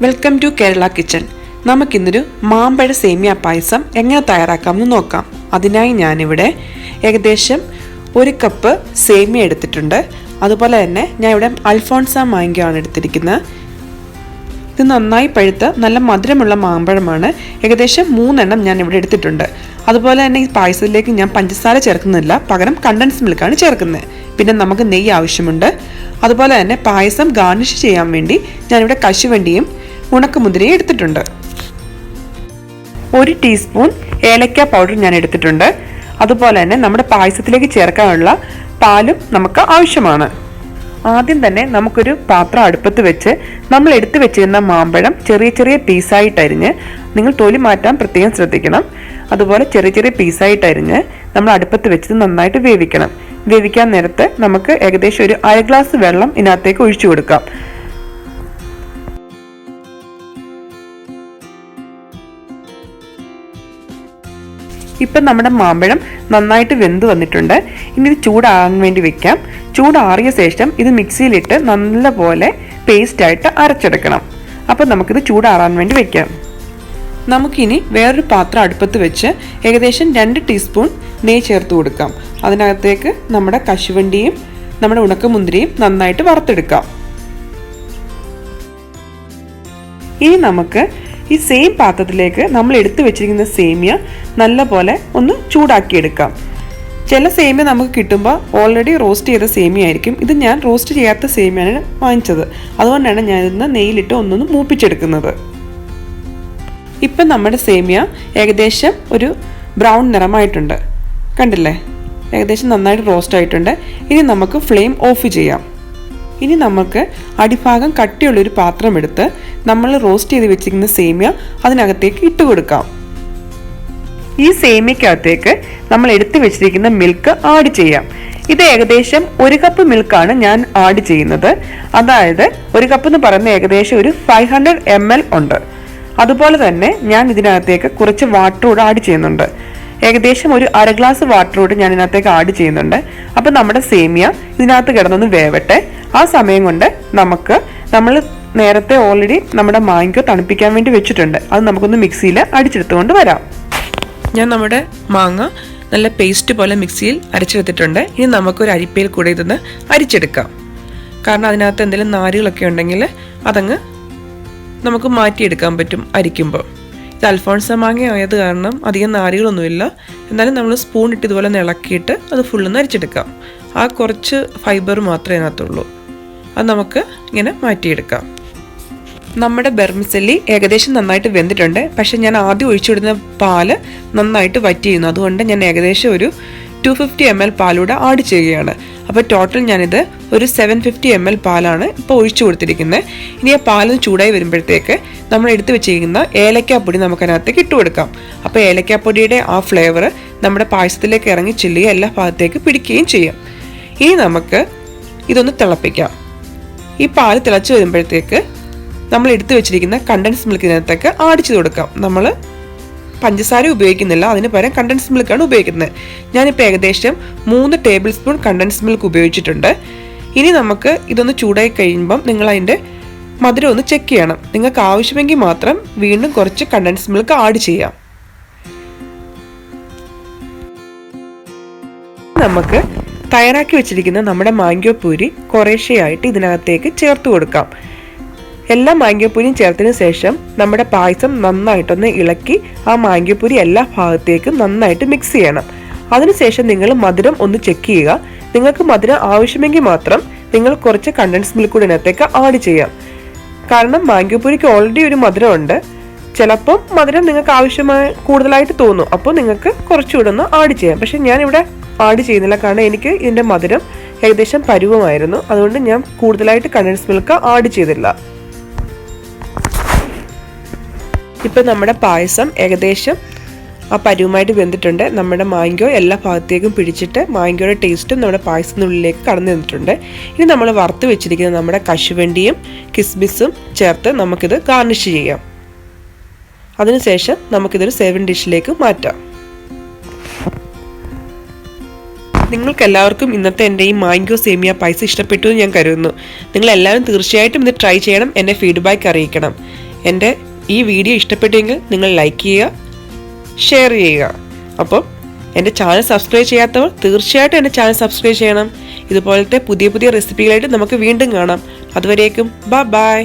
Welcome to Kerala kitchen. നമുക്കിന്നൊരു മാമ്പഴ സേമിയ പായസം എങ്ങനെ തയ്യാറാക്കാമെന്ന് നോക്കാം. അതിനായി ഞാനിവിടെ ഏകദേശം 1 കപ്പ് സേമിയ എടുത്തിട്ടുണ്ട്. അതുപോലെ തന്നെ ഞാൻ ഇവിടെ അൽഫോൺസ മാംഗോ ആണ് എടുത്തിരിക്കുന്നത്. ഇത് നന്നായി പഴുത്ത നല്ല മധുരമുള്ള മാമ്പഴമാണ്. ഏകദേശം 3 എണ്ണം ഞാൻ ഇവിടെ എടുത്തിട്ടുണ്ട്. അതുപോലെ തന്നെ ഈ പായസത്തിലേക്ക് ഞാൻ പഞ്ചസാര ചേർക്കുന്നില്ല, പകരം കണ്ടൻസ് മിൽക്കാണ് ചേർക്കുന്നത്. പിന്നെ നമുക്ക് നെയ്യ് ആവശ്യമുണ്ട്. അതുപോലെ തന്നെ പായസം ഗാർണിഷ് ചെയ്യാൻ വേണ്ടി ഞാനിവിടെ കശുവണ്ടിയും ഉണക്കമുന്തിരിയും എടുത്തിട്ടുണ്ട്. 1 ടീസ്പൂൺ ഏലക്ക പൗഡർ ഞാൻ എടുത്തിട്ടുണ്ട്. അതുപോലെ തന്നെ നമ്മുടെ പായസത്തിലേക്ക് ചേർക്കാനുള്ള പാലും നമുക്ക് ആവശ്യമാണ്. ആദ്യം തന്നെ നമുക്കൊരു പാത്രം അടുപ്പത്ത് വെച്ച് നമ്മൾ എടുത്തു വെച്ചിരുന്ന മാമ്പഴം ചെറിയ ചെറിയ പീസായിട്ടരിഞ്ഞ്, നിങ്ങൾ തൊലി മാറ്റാൻ പ്രത്യേകം ശ്രദ്ധിക്കണം. അതുപോലെ ചെറിയ ചെറിയ പീസായിട്ടരിഞ്ഞ് നമ്മൾ അടുപ്പത്ത് വെച്ച് നന്നായിട്ട് വേവിക്കണം. വേവിക്കാൻ നേരത്ത് നമുക്ക് ഏകദേശം ഒരു 1/2 ഗ്ലാസ് വെള്ളം ഇതിനകത്തേക്ക് ഒഴിച്ചു കൊടുക്കാം. ഇപ്പം നമ്മുടെ മാമ്പഴം നന്നായിട്ട് വെന്ത് വന്നിട്ടുണ്ട്. ഇനി ഇത് ചൂടാകാൻ വേണ്ടി വെക്കാം. ചൂടാറിയ ശേഷം ഇത് മിക്സിയിലിട്ട് നല്ലപോലെ പേസ്റ്റായിട്ട് അരച്ചെടുക്കണം. അപ്പം നമുക്കിത് ചൂടാറാൻ വേണ്ടി വെക്കാം. നമുക്കിനി വേറൊരു പാത്രം അടുപ്പത്ത് വെച്ച് ഏകദേശം 2 ടീസ്പൂൺ നെയ്യ് ചേർത്ത് കൊടുക്കാം. അതിനകത്തേക്ക് നമ്മുടെ കശുവണ്ടിയും നമ്മുടെ ഉണക്കമുന്തിരിയും നന്നായിട്ട് വറുത്തെടുക്കാം. ഇനി നമുക്ക് ഈ സെയിം പാത്രത്തിലേക്ക് നമ്മൾ എടുത്തു വെച്ചിരിക്കുന്ന സേമിയ നല്ലപോലെ ഒന്ന് ചൂടാക്കിയെടുക്കാം. ചില സേമിയ നമുക്ക് കിട്ടുമ്പോൾ ഓൾറെഡി റോസ്റ്റ് ചെയ്ത സേമിയ ആയിരിക്കും. ഇത് ഞാൻ റോസ്റ്റ് ചെയ്യാത്ത സേമിയാണ് വാങ്ങിച്ചത്. അതുകൊണ്ടാണ് ഞാനിന്ന് നെയ്യിലിട്ട് ഒന്നൊന്ന് മൂപ്പിച്ചെടുക്കുന്നത്. ഇപ്പം നമ്മുടെ സേമിയ ഏകദേശം ഒരു ബ്രൗൺ നിറമായിട്ടുണ്ട്, കണ്ടില്ലേ? ഏകദേശം നന്നായിട്ട് റോസ്റ്റ് ആയിട്ടുണ്ട്. ഇനി നമുക്ക് ഫ്ലെയിം ഓഫ് ചെയ്യാം. ഇനി നമുക്ക് അടിഭാഗം കട്ടിയുള്ളൊരു പാത്രം എടുത്ത് നമ്മൾ റോസ്റ്റ് ചെയ്ത് വെച്ചിരിക്കുന്ന സേമിയ അതിനകത്തേക്ക് ഇട്ട് കൊടുക്കാം. ഈ സേമിയക്കകത്തേക്ക് നമ്മൾ എടുത്തു വെച്ചിരിക്കുന്ന മിൽക്ക് ആഡ് ചെയ്യാം. ഇത് ഏകദേശം 1 കപ്പ് മിൽക്കാണ് ഞാൻ ആഡ് ചെയ്യുന്നത്. അതായത് 1 കപ്പ് എന്ന് പറയുന്നത് ഏകദേശം ഒരു 500 ml ഉണ്ട്. അതുപോലെ തന്നെ ഞാൻ ഇതിനകത്തേക്ക് കുറച്ച് വാട്ടർ കൂടെ ആഡ് ചെയ്യുന്നുണ്ട്. ഏകദേശം ഒരു 1/2 ഗ്ലാസ് വാട്ടർ കൂടെ ഞാൻ ഇതിനകത്തേക്ക് ആഡ് ചെയ്യുന്നുണ്ട്. അപ്പം നമ്മുടെ സേമിയ ഇതിനകത്ത് കിടന്നൊന്ന് വേവട്ടെ. ആ സമയം കൊണ്ട് നമ്മൾ നേരത്തെ ഓൾറെഡി നമ്മുടെ മാങ്ങ തണുപ്പിക്കാൻ വേണ്ടി വെച്ചിട്ടുണ്ട്. അത് നമുക്കൊന്ന് മിക്സിയിൽ അടിച്ചെടുത്തുകൊണ്ട് വരാം. ഞാൻ നമ്മുടെ മാങ്ങ നല്ല പേസ്റ്റ് പോലെ മിക്സിയിൽ അരച്ചെടുത്തിട്ടുണ്ട്. ഇനി നമുക്കൊരു അരിപ്പയിൽ കൂടെ ഇതൊന്ന് അരിച്ചെടുക്കാം. കാരണം അതിനകത്ത് എന്തെങ്കിലും നാരുകളൊക്കെ ഉണ്ടെങ്കിൽ അതങ്ങ് നമുക്ക് മാറ്റിയെടുക്കാൻ പറ്റും അരിക്കുമ്പോൾ. ഇത് അൽഫോൺസ മാങ്ങ ആയത് കാരണം അധികം നാരുകളൊന്നുമില്ല. എന്നാലും നമ്മൾ സ്പൂൺ ഇട്ട് ഇതുപോലെ ഇളക്കിയിട്ട് അത് ഫുള്ളൊന്ന് അരിച്ചെടുക്കാം. ആ കുറച്ച് ഫൈബർ മാത്രമേ അതിനകത്തുള്ളൂ. അത് നമുക്ക് ഇങ്ങനെ മാറ്റിയെടുക്കാം. നമ്മുടെ ബെർമിസെല്ലി ഏകദേശം നന്നായിട്ട് വെന്തിട്ടുണ്ട്. പക്ഷെ ഞാൻ ആദ്യം ഒഴിച്ചുവിടുന്ന പാല് നന്നായിട്ട് വറ്റിയിരുന്നു. അതുകൊണ്ട് ഞാൻ ഏകദേശം ഒരു 250 ml പാലൂടെ ആഡ് ചെയ്യുകയാണ്. അപ്പോൾ ടോട്ടൽ ഞാനിത് ഒരു 750 ml പാലാണ് ഇപ്പോൾ ഒഴിച്ചു കൊടുത്തിരിക്കുന്നത്. ഇനി ആ പാലൊന്ന് ചൂടായി വരുമ്പോഴത്തേക്ക് നമ്മൾ എടുത്തു വെച്ചിരിക്കുന്ന ഏലക്കാപ്പൊടി നമുക്കതിനകത്തേക്ക് ഇട്ട് കൊടുക്കാം. അപ്പോൾ ഏലക്കാപ്പൊടിയുടെ ആ ഫ്ലേവർ നമ്മുടെ പായസത്തിലേക്ക് ഇറങ്ങി ചെല്ലുകയും എല്ലാ ഭാഗത്തേക്ക് പിടിക്കുകയും ചെയ്യും. ഇനി നമുക്ക് ഇതൊന്ന് തിളപ്പിക്കാം. ഈ പാല് തിളച്ച് വരുമ്പോഴത്തേക്ക് നമ്മൾ എടുത്തു വെച്ചിരിക്കുന്ന കണ്ടൻസ് മിൽക്കിനകത്തേക്ക് ആഡ് ചെയ്ത് കൊടുക്കാം. നമ്മൾ പഞ്ചസാര ഉപയോഗിക്കുന്നില്ല, അതിന് പകരം കണ്ടൻസ് മിൽക്കാണ് ഉപയോഗിക്കുന്നത്. ഞാനിപ്പോൾ ഏകദേശം 3 ടേബിൾ സ്പൂൺ കണ്ടൻസ് മിൽക്ക് ഉപയോഗിച്ചിട്ടുണ്ട്. ഇനി നമുക്ക് ഇതൊന്ന് ചൂടായി കഴിയുമ്പം നിങ്ങൾ അതിൻ്റെ മധുരം ഒന്ന് ചെക്ക് ചെയ്യണം. നിങ്ങൾക്ക് ആവശ്യമെങ്കിൽ മാത്രം വീണ്ടും കുറച്ച് കണ്ടൻസ് മിൽക്ക് ആഡ് ചെയ്യാം. നമുക്ക് തയ്യാറാക്കി വെച്ചിരിക്കുന്ന നമ്മുടെ മാംഗോ പൂരി കുറേശ്ശെയായിട്ട് ഇതിനകത്തേക്ക് ചേർത്ത് കൊടുക്കാം. എല്ലാ മാംഗോപ്പൂരിയും ചേർത്തതിന് ശേഷം നമ്മുടെ പായസം നന്നായിട്ടൊന്ന് ഇളക്കി ആ മാംഗോപ്പൂരി എല്ലാ ഭാഗത്തേക്കും നന്നായിട്ട് മിക്സ് ചെയ്യണം. അതിനുശേഷം നിങ്ങൾ മധുരം ഒന്ന് ചെക്ക് ചെയ്യുക. നിങ്ങൾക്ക് മധുരം ആവശ്യമെങ്കിൽ മാത്രം നിങ്ങൾ കുറച്ച് കണ്ടൻസ് മിൽക്ക് കൂടി ഇതിനകത്തേക്ക് ആഡ് ചെയ്യാം. കാരണം മാംഗോപ്പൂരിക്ക് ഓൾറെഡി ഒരു മധുരമുണ്ട്. ചിലപ്പം മധുരം നിങ്ങൾക്ക് ആവശ്യമായി കൂടുതലായിട്ട് തോന്നും. അപ്പോൾ നിങ്ങൾക്ക് കുറച്ചുകൂടെ ഒന്ന് ആഡ് ചെയ്യാം. പക്ഷെ ഞാനിവിടെ ആഡ് ചെയ്യുന്നില്ല, കാരണം എനിക്ക് ഇതിൻ്റെ മധുരം ഏകദേശം പരുവമായിരുന്നു. അതുകൊണ്ട് ഞാൻ കൂടുതലായിട്ട് കണ്ടൻസ് മിൽക്ക് ആഡ് ചെയ്തില്ല. ഇപ്പം നമ്മുടെ പായസം ഏകദേശം ആ പരുവമായിട്ട് വെന്തിട്ടുണ്ട്. നമ്മുടെ മാംഗോ എല്ലാ ഭാഗത്തേക്കും പിടിച്ചിട്ട് മാംഗോയുടെ ടേസ്റ്റും നമ്മുടെ പായസത്തിനുള്ളിലേക്ക് കടന്നു വന്നിട്ടുണ്ട്. ഇനി നമ്മൾ വറുത്ത് വെച്ചിരിക്കുന്ന നമ്മുടെ കശുവണ്ടിയും കിസ്മിസും ചേർത്ത് നമുക്കിത് ഗാർണിഷ് ചെയ്യാം. അതിനുശേഷം നമുക്കിതൊരു സെർവിങ് ഡിഷിലേക്ക് മാറ്റാം. നിങ്ങൾക്ക് എല്ലാവർക്കും ഇന്നത്തെ എൻ്റെ ഈ മാംഗോ സേമിയ പായസം ഇഷ്ടപ്പെട്ടു എന്ന് ഞാൻ കരുതുന്നു. നിങ്ങളെല്ലാവരും തീർച്ചയായിട്ടും ഇത് ട്രൈ ചെയ്യണം, എന്നെ ഫീഡ്ബാക്ക് അറിയിക്കണം. എൻ്റെ ഈ വീഡിയോ ഇഷ്ടപ്പെട്ടെങ്കിൽ നിങ്ങൾ ലൈക്ക് ചെയ്യുക, ഷെയർ ചെയ്യുക. അപ്പം എൻ്റെ ചാനൽ സബ്സ്ക്രൈബ് ചെയ്യാത്തവർ തീർച്ചയായിട്ടും എൻ്റെ ചാനൽ സബ്സ്ക്രൈബ് ചെയ്യണം. ഇതുപോലത്തെ പുതിയ പുതിയ റെസിപ്പികളായിട്ട് നമുക്ക് വീണ്ടും കാണാം. അതുവരേക്കും ബൈ.